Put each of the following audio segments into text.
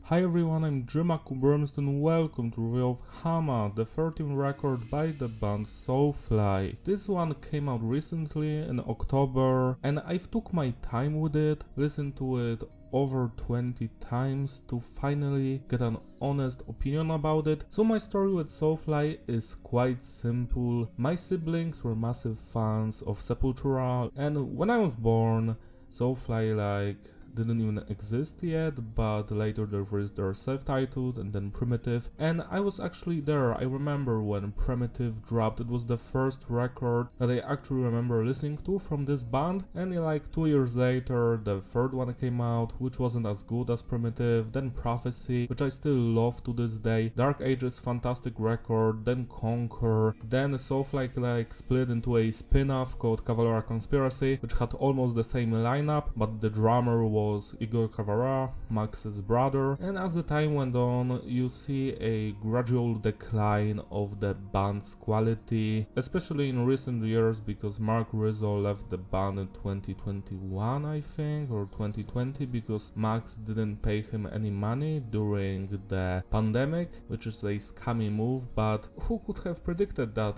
Hi everyone, I'm Chama and welcome to review of Chama, the 13th record by the band Soulfly. This one came out recently in October and I've took my time with it, listened to it over 20 times to finally get an honest opinion about it. So my story with Soulfly is quite simple. My siblings were massive fans of Sepultura, and when I was born, Soulfly didn't even exist yet, but later they released their self-titled and then Primitive, and I was actually there. I remember when Primitive dropped. It was the first record that I actually remember listening to from this band, and 2 years later the third one came out, which wasn't as good as Primitive, then Prophecy, which I still love to this day, Dark Ages, fantastic record, then Conquer, then Soulfly split into a spin-off called Cavalera Conspiracy, which had almost the same lineup, but the drummer was Igor Cavalera, Max's brother, and as the time went on, you see a gradual decline of the band's quality, especially in recent years because Mark Rizzo left the band in 2021, I think, or 2020, because Max didn't pay him any money during the pandemic, which is a scummy move, but who could have predicted that?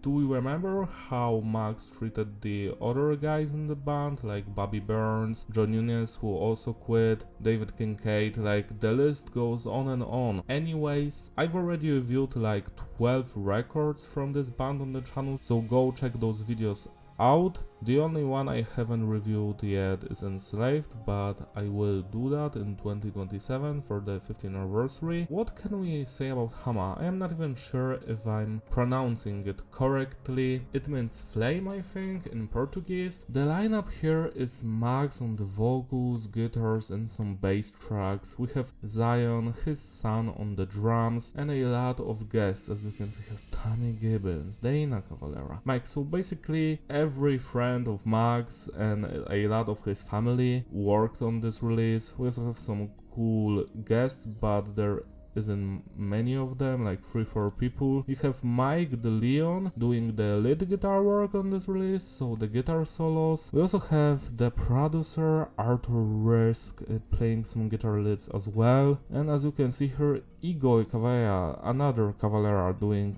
Do we remember how Max treated the other guys in the band, like Bobby Burns, John Nunes, who also quit, David Kincaid, the list goes on and on. Anyways, I've already reviewed 12 records from this band on the channel, so go check those videos out. The only one I haven't reviewed yet is Enslaved, but I will do that in 2027 for the 15th anniversary. What can we say about Chama? I am not even sure if I'm pronouncing it correctly. It means flame, I think, in Portuguese. The lineup here is Max on the vocals, guitars and some bass tracks. We have Zion, his son on the drums, and a lot of guests. As you can see here, Tommy Gibbons, Dana Cavalera, Mike. So basically every friend of Max and a lot of his family worked on this release. We also have some cool guests, but there isn't many of them, 3-4 people. You have Mike DeLeon doing the lead guitar work on this release, so the guitar solos. We also have the producer Arthur Risk playing some guitar leads as well, and as you can see here, Igor Cavalera, another Cavalera, doing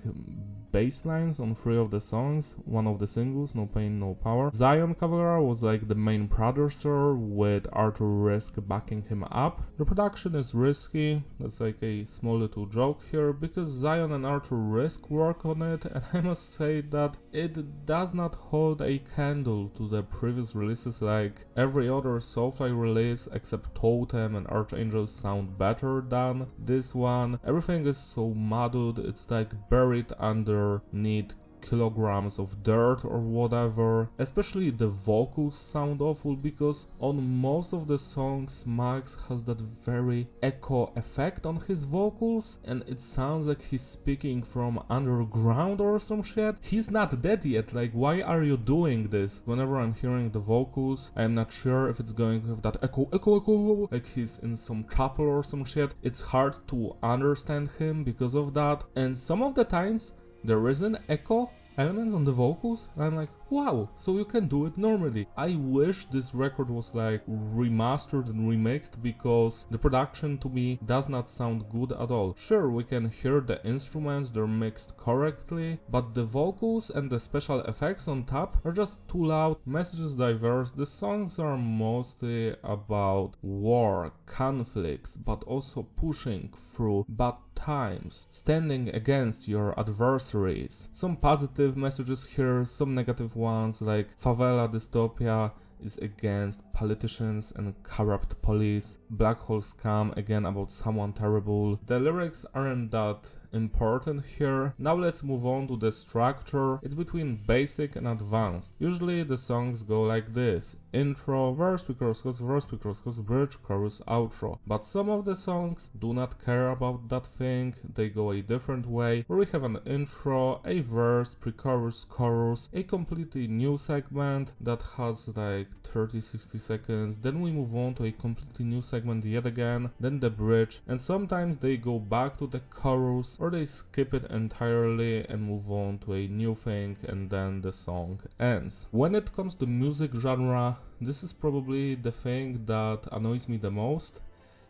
bass lines on 3 of the songs, one of the singles, No Pain, No Power. Zion Cavalera was the main producer, with Arthur Risk backing him up. The production is risky, that's a small little joke here, because Zion and Arthur Risk work on it, and I must say that it does not hold a candle to the previous releases. Every other Soulfly release except Totem and Archangel sound better than this one. Everything is so muddled, it's buried underneath kilograms of dirt or whatever. Especially the vocals sound awful, because on most of the songs Max has that very echo effect on his vocals, and it sounds like he's speaking from underground or some shit. He's not dead yet, why are you doing this? Whenever I'm hearing the vocals, I'm not sure if it's going to have that echo, like he's in some chapel or some shit. It's hard to understand him because of that, and some of the times there is an echo elements on the vocals, and I'm wow, so you can do it normally. I wish this record was remastered and remixed, because the production to me does not sound good at all. Sure, we can hear the instruments, they're mixed correctly, but the vocals and the special effects on top are just too loud. Messages diverse. The songs are mostly about war, conflicts, but also pushing through bad times, standing against your adversaries. Some positive messages here, some negative ones, like Favela, Dystopia is against politicians and corrupt police. Black Hole Scum, again about someone terrible. The lyrics aren't that important here. Now let's move on to the structure. It's between basic and advanced. Usually the songs go like this: intro, verse, pre-chorus, bridge, chorus, outro. But some of the songs do not care about that thing. They go a different way, where we have an intro, a verse, pre-chorus, chorus, a completely new segment that has 30-60 seconds. Then we move on to a completely new segment yet again, then the bridge, and sometimes they go back to the chorus, or they skip it entirely and move on to a new thing, and then the song ends. When it comes to music genre, this is probably the thing that annoys me the most.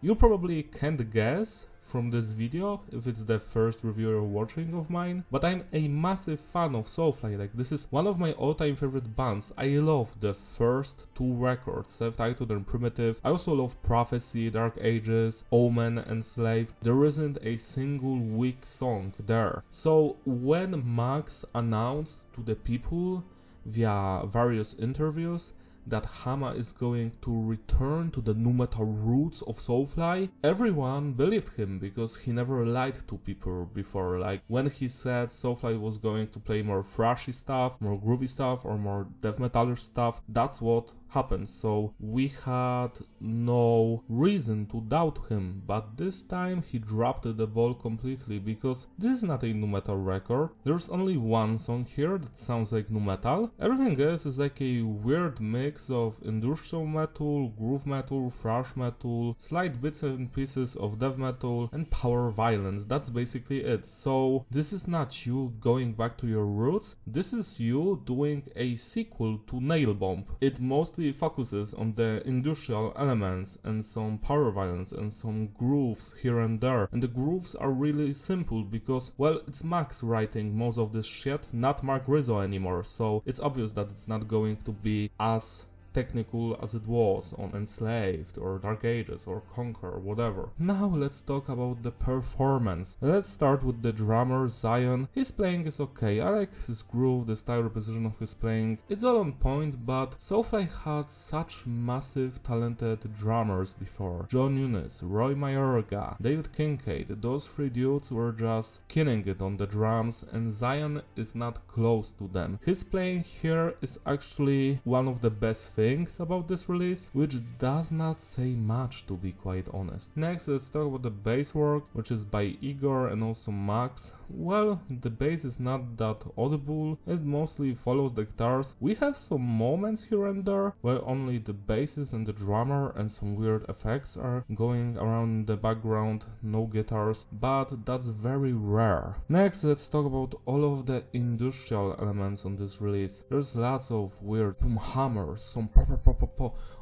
You probably can't guess from this video if it's the first review you're watching of mine, but I'm a massive fan of Soulfly. Like, this is one of my all-time favorite bands. I love the first two records, Self-Titled and Primitive. I also love Prophecy, Dark Ages, Omen, Enslaved. There isn't a single weak song there. So when Max announced to the people via various interviews that Chama is going to return to the nu metal roots of Soulfly, everyone believed him because he never lied to people before. Like, when he said Soulfly was going to play more thrashy stuff, more groovy stuff, or more death metalish stuff, that's what happened. So we had no reason to doubt him, but this time he dropped the ball completely, because this is not a nu metal record. There's only one song here that sounds like nu metal. Everything else is like a weird mix of industrial metal, groove metal, thrash metal, slight bits and pieces of death metal, and power violence. That's basically it. So this is not you going back to your roots, this is you doing a sequel to Nail Bomb. It mostly focuses on the industrial elements and some power violence and some grooves here and there, and the grooves are really simple because, well, it's Max writing most of this shit, not Mark Rizzo anymore, so it's obvious that it's not going to be as technical as it was on Enslaved or Dark Ages or Conquer or whatever. Now let's talk about the performance. Let's start with the drummer Zion. His playing is okay. I like his groove, the style representation of his playing. It's all on point, but Soulfly had such massive talented drummers before. John Nunes, Roy Mayorga, David Kincaid. Those three dudes were just killing it on the drums, and Zion is not close to them. His playing here is actually one of the best things about this release, which does not say much, to be quite honest. Next, let's talk about the bass work, which is by Igor and also Max. Well, the bass is not that audible, it mostly follows the guitars. We have some moments here and there where only the basses and the drummer and some weird effects are going around in the background, no guitars, but that's very rare. Next, let's talk about all of the industrial elements on this release. There's lots of weird boom hammers, some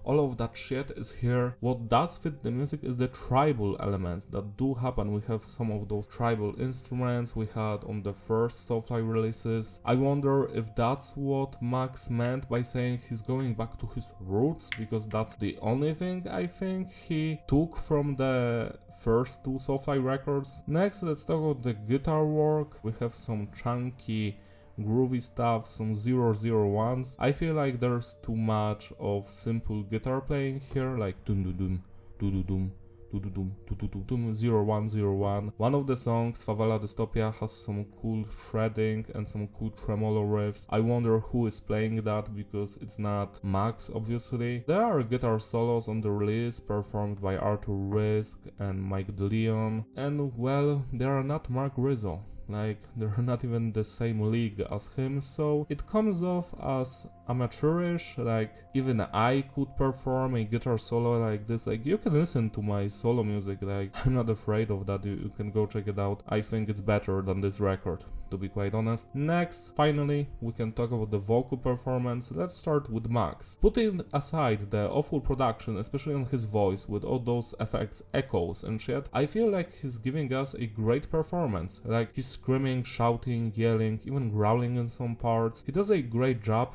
all of that shit is here. What does fit the music is the tribal elements that do happen. We have some of those tribal instruments we had on the first Soulfly releases. I wonder if that's what Max meant by saying he's going back to his roots, because that's the only thing I think he took from the first two Soulfly records. Next, let's talk about the guitar work. We have some chunky groovy stuff, some 001s. I feel like there's too much of simple guitar playing here, like dum dum dum dum dum dum dum dum 0101. One of the songs, Favela Dystopia, has some cool shredding and some cool tremolo riffs. I wonder who is playing that, because it's not Max, obviously. There are guitar solos on the release performed by Arthur Risk and Mike DeLeon, and well, they are not Mark Rizzo. Like, they're not even the same league as him, so it comes off as amateurish. Like, even I could perform a guitar solo like this. Like, you can listen to my solo music, like, I'm not afraid of that, you can go check it out. I think it's better than this record, to be quite honest. Next, finally, we can talk about the vocal performance. Let's start with Max. Putting aside the awful production, especially on his voice, with all those effects, echoes and shit, I feel like he's giving us a great performance. Like, he's screaming, shouting, yelling, even growling in some parts. He does a great job,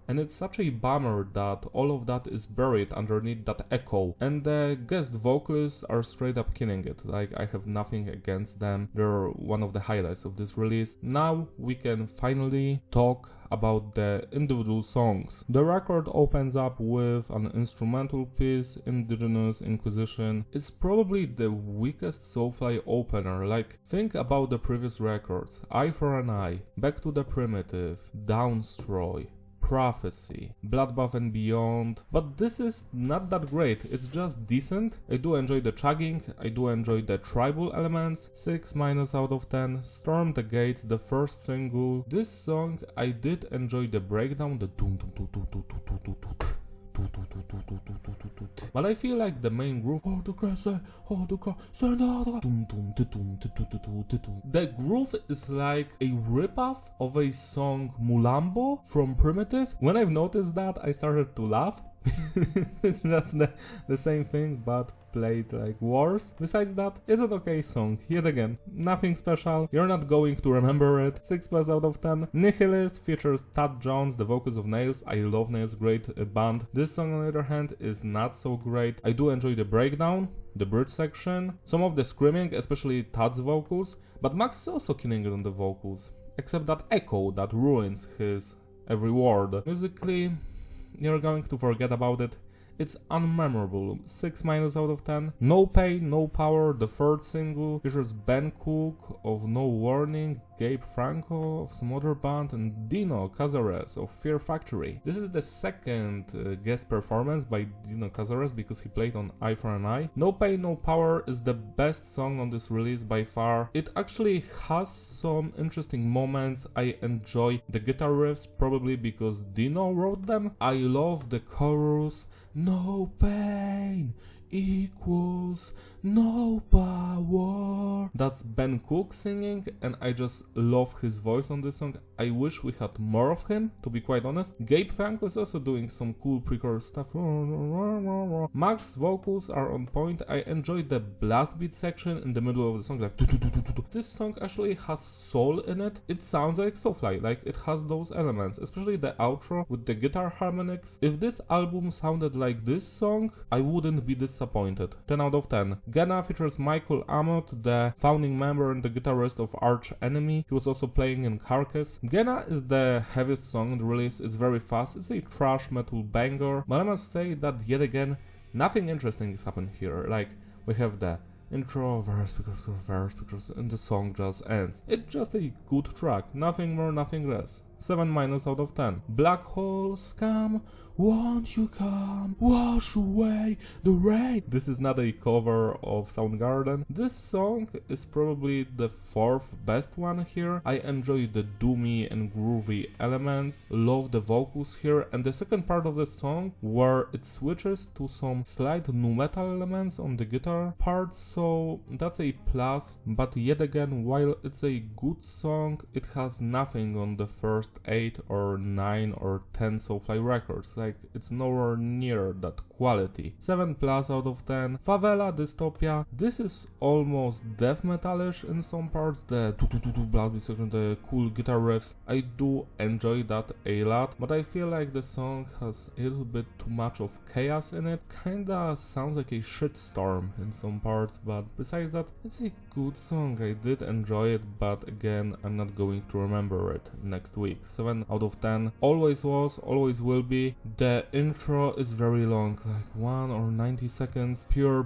and it's such a bummer that all of that is buried underneath that echo, and the guest vocalists are straight up killing it. Like, I have nothing against them, they're one of the highlights of this release. Now we can finally talk about the individual songs. The record opens up with an instrumental piece, Indigenous Inquisition. It's probably the weakest Soulfly opener. Like, think about the previous records: Eye for an Eye, Back to the Primitive, Downstroy, Prophecy, Bloodbath and Beyond, but this is not that great, it's just decent. I do enjoy the chugging, I do enjoy the tribal elements, 6- out of 10. Storm the Gates, the first single. This song, I did enjoy the breakdown, the dum dum dum dum dum dum dum dum. But I feel like the main groove, the groove is like a ripoff of a song Mulambo from Primitive. When I've noticed that, I started to laugh, It's just the same thing, but played like worse. Besides that, it's an okay song. Yet again, nothing special. You're not going to remember it. 6+ out of 10. Nihilist features Tad Jones, the vocals of Nails. I love Nails, great band. This song, on the other hand, is not so great. I do enjoy the breakdown, the bridge section, some of the screaming, especially Tad's vocals, but Max is also killing it on the vocals, except that echo that ruins his every word. Musically, you're going to forget about it. It's unmemorable. 6- out of 10. No Pain, No Power, the third single, features Ben Cook of No Warning, Gabe Franco of some other band, and Dino Cazares of Fear Factory. This is the second guest performance by Dino Cazares because he played on Eye for an Eye. No Pain, No Power is the best song on this release by far. It actually has some interesting moments. I enjoy the guitar riffs, probably because Dino wrote them. I love the chorus. No pain equals no power. That's Ben Cook singing, and I just love his voice on this song. I wish we had more of him, to be quite honest. Gabe Franco is also doing some cool pre-chorus stuff. Mac's vocals are on point. I enjoyed the blast beat section in the middle of the song, like this song actually has soul in it. It sounds like Soulfly, like it has those elements, especially the outro with the guitar harmonics. If this album sounded like this song, I wouldn't be disappointed. 10 out of 10. Ghenna features Michael Amott, the founding member and the guitarist of Arch Enemy. He was also playing in Carcass. Ghenna is the heaviest song on the release. It's very fast. It's a thrash metal banger, but I must say that yet again, nothing interesting is happening here. Like, we have the intro, verse, because, and the song just ends. It's just a good track, nothing more, nothing less. 7- out of 10. Black Hole, Scum, won't you come, wash away the rain. This is not a cover of Soundgarden. This song is probably the fourth best one here. I enjoy the doomy and groovy elements, love the vocals here, and the second part of the song where it switches to some slight nu metal elements on the guitar part, so that's a plus. But yet again, while it's a good song, it has nothing on the first 8 or 9 or 10 Soulfly records. Like, it's nowhere near that quality. 7+ out of 10. Favela, Dystopia. This is almost death metalish in some parts. The bloody section, the cool guitar riffs. I do enjoy that a lot, but I feel like the song has a little bit too much of chaos in it. Kinda sounds like a shitstorm in some parts, but besides that, it's a good song. I did enjoy it, but again, I'm not going to remember it next week. 7 out of 10. Always was, always will be. The intro is very long, like 1 or 90 seconds, pure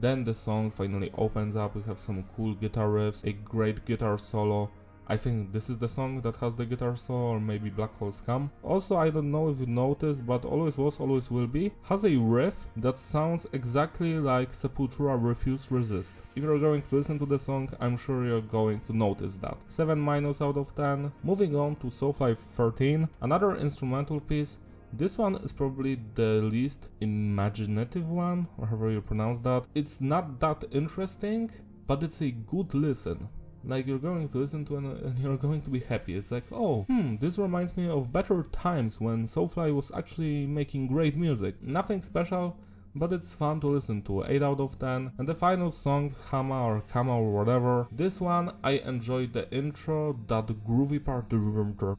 Then the song finally opens up. We have some cool guitar riffs, a great guitar solo. I think this is the song that has the guitar solo, or maybe Black Hole Scum. Also, I don't know if you noticed, but Always Was, Always Will Be has a riff that sounds exactly like Sepultura Refuse Resist. If you're going to listen to the song, I'm sure you're going to notice that. 7- out of 10. Moving on to Soulfly XIII, another instrumental piece. This one is probably the least imaginative one, or however you pronounce that. It's not that interesting, but it's a good listen. Like, you're going to listen to it and you're going to be happy. It's like, oh, this reminds me of better times when Soulfly was actually making great music. Nothing special, but it's fun to listen to. 8 out of 10. And the final song, Chama or whatever. This one, I enjoyed the intro, that groovy part.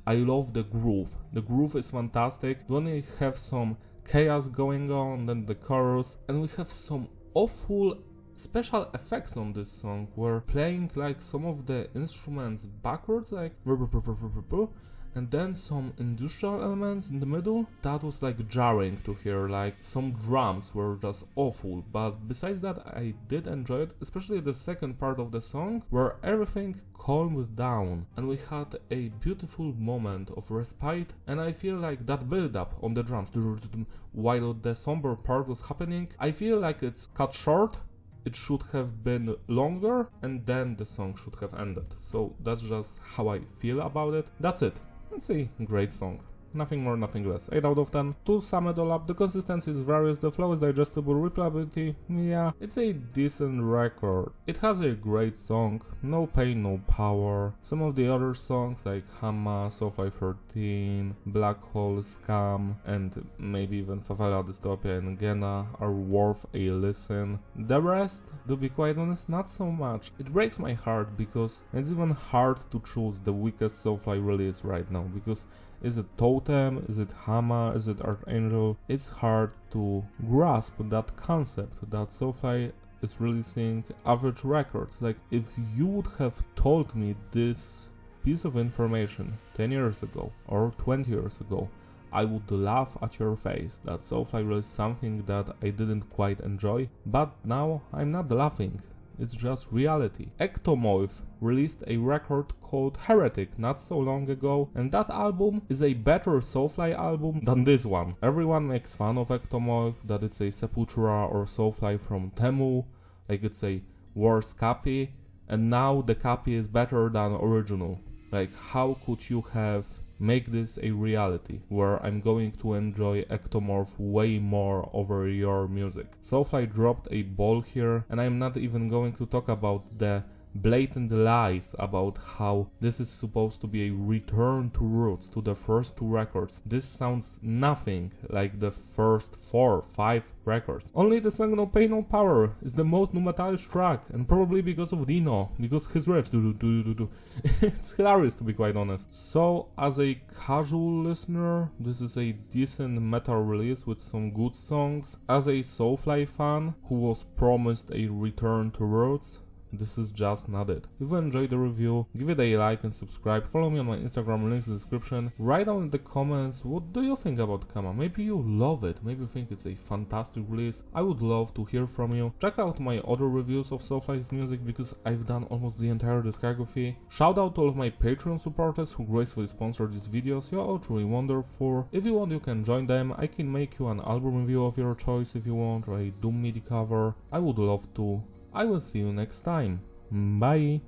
I love the groove. The groove is fantastic. When we have some chaos going on, then the chorus, and we have some awful special effects on this song. We're playing like some of the instruments backwards, like, and then some industrial elements in the middle. That was like jarring to hear. Like, some drums were just awful, but besides that, I did enjoy it, especially the second part of the song where everything calmed down and we had a beautiful moment of respite. And I feel like that build up on the drums while the somber part was happening, I feel like it's cut short. It should have been longer, and then the song should have ended. So that's just how I feel about it. That's it. It's a great song. Nothing more, nothing less. 8 out of 10. To sum it all up, the consistency is various, the flow is digestible, replayability, yeah, it's a decent record. It has a great song, No Pain, No Power. Some of the other songs like Chama, Soulfly XIII, Black Hole, Scum, and maybe even Favela, Dystopia and Ghenna are worth a listen. The rest, to be quite honest, not so much. It breaks my heart because it's even hard to choose the weakest Soulfly release right now, because is it Totem, is it Chama, is it Archangel? It's hard to grasp that concept that Soulfly is releasing average records. Like, if you would have told me this piece of information 10 years ago or 20 years ago, I would laugh at your face that Soulfly released something that I didn't quite enjoy, but now I'm not laughing. It's just reality. Ectomorph released a record called Heretic not so long ago, and that album is a better Soulfly album than this one. Everyone makes fun of Ectomorph, that it's a Sepultura or Soulfly from Temu, like it's a worse copy, and now the copy is better than original. Like, how could you have make this a reality where I'm going to enjoy Ectomorph way more over your music? Soulfly dropped a ball here, and I'm not even going to talk about the blatant lies about how this is supposed to be a return to roots, to the first two records. This sounds nothing like the first 4 or 5 records. Only the song No Pain No Power is the most nu metalish track, and probably because of Dino, because his riffs do. It's hilarious, to be quite honest. So, as a casual listener, this is a decent metal release with some good songs. As a Soulfly fan who was promised a return to roots, this is just not it. If you enjoyed the review, give it a like and subscribe. Follow me on my Instagram, links in the description. Write down in the comments what do you think about Chama. Maybe you love it, maybe you think it's a fantastic release. I would love to hear from you. Check out my other reviews of Soulfly's music because I've done almost the entire discography. Shout out to all of my Patreon supporters who gracefully sponsor these videos. You're all truly wonderful. If you want, you can join them. I can make you an album review of your choice if you want, or a Doom MIDI cover. I would love to. I will see you next time. Bye!